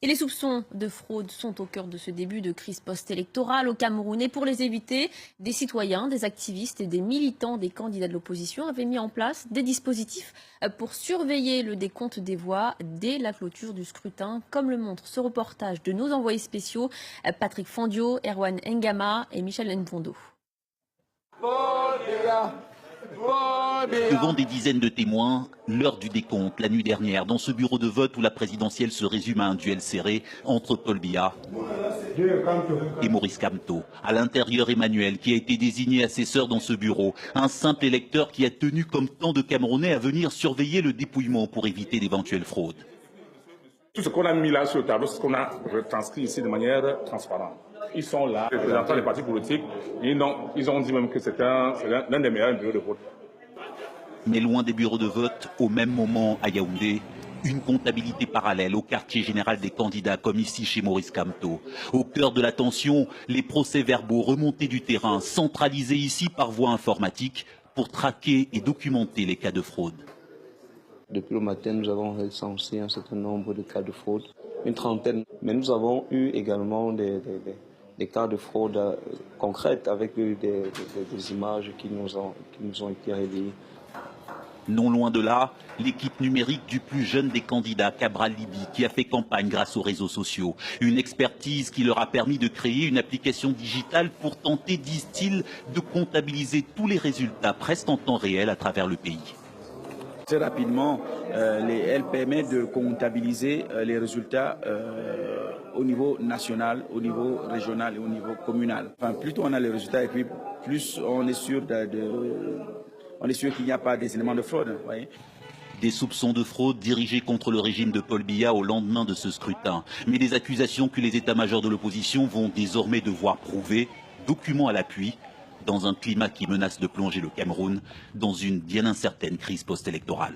Et les soupçons de fraude sont au cœur de ce début de crise post-électorale au Cameroun. Et pour les éviter, des citoyens, des activistes et des militants des candidats de l'opposition avaient mis en place des dispositifs pour surveiller le décompte des voix dès la clôture du scrutin, comme le montre ce reportage de nos envoyés spéciaux Patrick Fondio, Erwan Ngama et Michel Npondo. Devant des dizaines de témoins, l'heure du décompte, la nuit dernière, dans ce bureau de vote où la présidentielle se résume à un duel serré entre Paul Biya et Maurice Kamto. À l'intérieur, Emmanuel, qui a été désigné assesseur dans ce bureau, un simple électeur qui a tenu comme tant de Camerounais à venir surveiller le dépouillement pour éviter d'éventuelles fraudes. Tout ce qu'on a mis là sur le tableau, c'est ce qu'on a retranscrit ici de manière transparente. Ils sont là, représentant les partis politiques, et ils ont dit même que c'est l'un des meilleurs bureaux de vote. Mais loin des bureaux de vote, au même moment à Yaoundé, une comptabilité parallèle au quartier général des candidats, comme ici chez Maurice Kamto. Au cœur de la tension, les procès-verbaux remontés du terrain, centralisés ici par voie informatique pour traquer et documenter les cas de fraude. Depuis le matin, nous avons recensé un certain nombre de cas de fraude, une trentaine. Mais nous avons eu également des cas de fraude concrètes avec des images qui nous ont été relayées. Non loin de là, l'équipe numérique du plus jeune des candidats, Cabral Libi, qui a fait campagne grâce aux réseaux sociaux. Une expertise qui leur a permis de créer une application digitale pour tenter, disent-ils, de comptabiliser tous les résultats presque en temps réel à travers le pays. Très rapidement, elle permet de comptabiliser les résultats au niveau national, au niveau régional et au niveau communal. Enfin, plus on a les résultats et puis plus on est sûr qu'il n'y a pas des éléments de fraude. Voyez. Des soupçons de fraude dirigés contre le régime de Paul Biya au lendemain de ce scrutin. Mais des accusations que les états-majors de l'opposition vont désormais devoir prouver, documents à l'appui, dans un climat qui menace de plonger le Cameroun dans une bien incertaine crise post-électorale.